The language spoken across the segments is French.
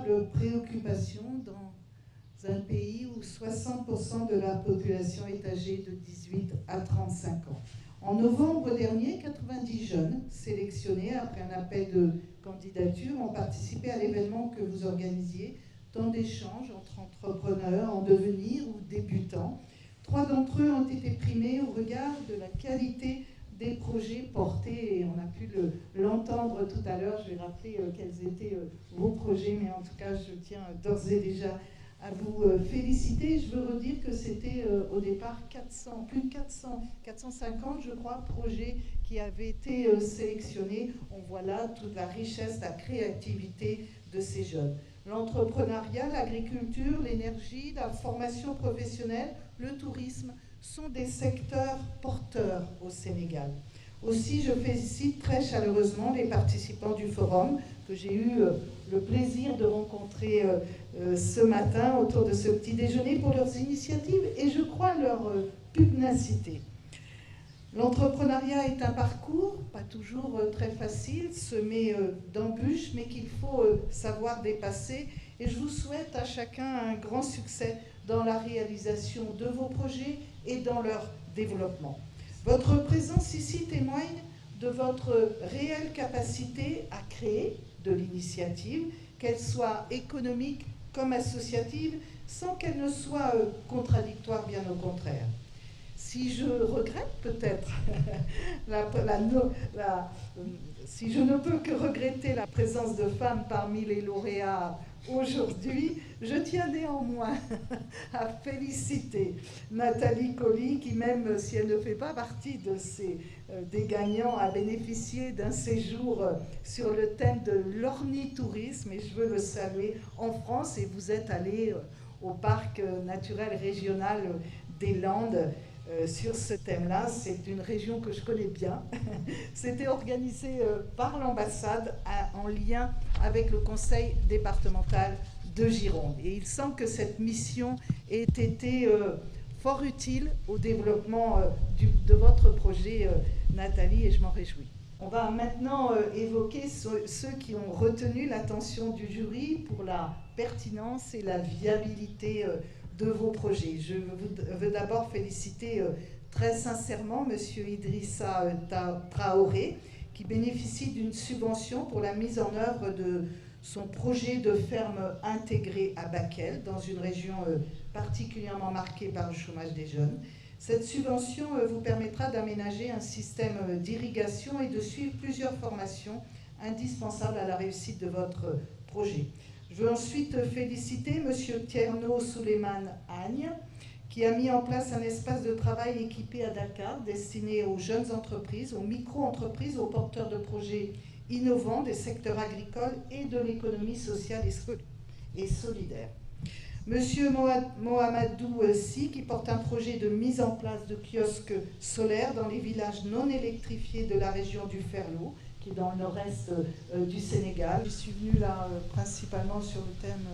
véritable préoccupation dans un pays où 60% de la population est âgée de 18 à 35 ans. En novembre dernier, 90 jeunes sélectionnés après un appel de candidature ont participé à l'événement que vous organisiez, temps d'échange entre entrepreneurs en devenir ou débutants. 3 d'entre eux ont été primés au regard de la qualité des projets portés, et on a pu l'entendre tout à l'heure. Je vais rappeler quels étaient vos projets, mais en tout cas, je tiens d'ores et déjà à vous féliciter. Je veux redire que c'était au départ plus de 450, je crois, projets qui avaient été sélectionnés. On voit là toute la richesse, la créativité de ces jeunes. L'entrepreneuriat, l'agriculture, l'énergie, la formation professionnelle, le tourisme sont des secteurs porteurs au Sénégal. Aussi, je félicite très chaleureusement les participants du forum que j'ai eu le plaisir de rencontrer ce matin autour de ce petit déjeuner pour leurs initiatives et je crois leur pugnacité. L'entrepreneuriat est un parcours, pas toujours très facile, semé d'embûches, mais qu'il faut savoir dépasser. Et je vous souhaite à chacun un grand succès dans la réalisation de vos projets et dans leur développement. Votre présence ici témoigne de votre réelle capacité à créer de l'initiative, qu'elle soit économique comme associative, sans qu'elle ne soit contradictoire, bien au contraire. Si je regrette peut-être, si je ne peux que regretter la présence de femmes parmi les lauréats aujourd'hui, je tiens néanmoins à féliciter Nathalie Colli, qui même si elle ne fait pas partie des gagnants, a bénéficié d'un séjour sur le thème de l'ornitourisme, et je veux le saluer, en France, et vous êtes allé au parc naturel régional des Landes. Sur ce thème-là, c'est une région que je connais bien. C'était organisé par l'ambassade en lien avec le conseil départemental de Gironde. Et il semble que cette mission ait été fort utile au développement de votre projet, Nathalie, et je m'en réjouis. On va maintenant évoquer ceux qui ont retenu l'attention du jury pour la pertinence et la viabilité de vos projets. Je veux d'abord féliciter très sincèrement M. Idrissa Traoré, qui bénéficie d'une subvention pour la mise en œuvre de son projet de ferme intégrée à Bakel, dans une région particulièrement marquée par le chômage des jeunes. Cette subvention vous permettra d'aménager un système d'irrigation et de suivre plusieurs formations indispensables à la réussite de votre projet. Je veux ensuite féliciter M. Tierno Souleymane Agne, qui a mis en place un espace de travail équipé à Dakar, destiné aux jeunes entreprises, aux micro-entreprises, aux porteurs de projets innovants des secteurs agricoles et de l'économie sociale et solidaire. M. Mohamedou Si, qui porte un projet de mise en place de kiosques solaires dans les villages non électrifiés de la région du Ferlo, qui est dans le nord-est du Sénégal. Je suis venue là principalement sur le thème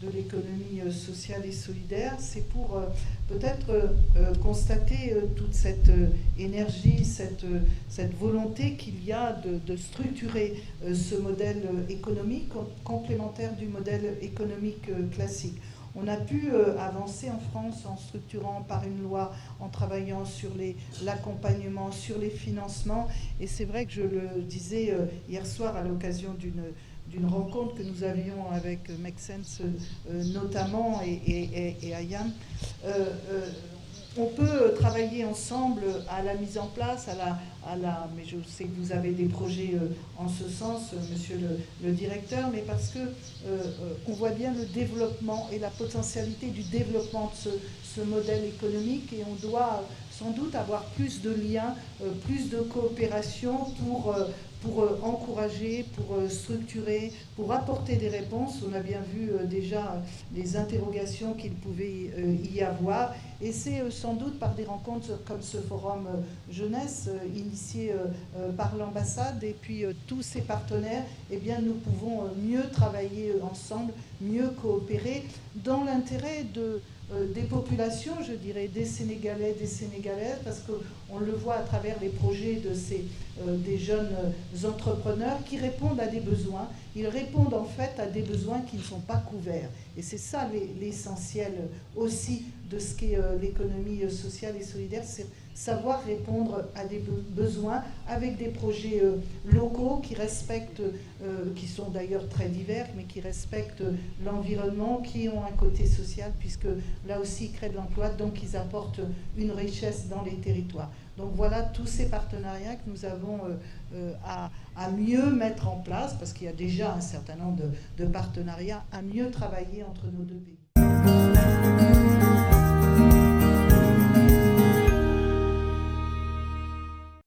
de l'économie sociale et solidaire. C'est pour peut-être constater toute cette énergie, cette volonté qu'il y a de structurer ce modèle économique complémentaire du modèle économique classique. On a pu avancer en France en structurant par une loi, en travaillant sur l'accompagnement, sur les financements. Et c'est vrai que je le disais hier soir à l'occasion d'une rencontre que nous avions avec Make Sense notamment et Ayam. On peut travailler ensemble à la mise en place, mais je sais que vous avez des projets en ce sens, monsieur le directeur, mais parce que on voit bien le développement et la potentialité du développement de ce modèle économique, et on doit sans doute avoir plus de liens, plus de coopération pour encourager, pour structurer, pour apporter des réponses. On a bien vu déjà les interrogations qu'il pouvait y avoir, et c'est sans doute par des rencontres comme ce forum jeunesse initié par l'ambassade et puis tous ses partenaires, eh bien nous pouvons mieux travailler ensemble, mieux coopérer dans l'intérêt des populations, je dirais, des Sénégalais, des Sénégalaises, parce qu'on le voit à travers les projets des jeunes entrepreneurs qui répondent à des besoins ils répondent en fait à des besoins qui ne sont pas couverts. Et c'est ça l'essentiel aussi de ce qu'est l'économie sociale et solidaire, c'est savoir répondre à des besoins avec des projets locaux qui respectent, qui sont d'ailleurs très divers, mais qui respectent l'environnement, qui ont un côté social, puisque là aussi ils créent de l'emploi, donc ils apportent une richesse dans les territoires. Donc voilà tous ces partenariats que nous avons à mieux mettre en place, parce qu'il y a déjà un certain nombre de partenariats, à mieux travailler entre nos deux pays.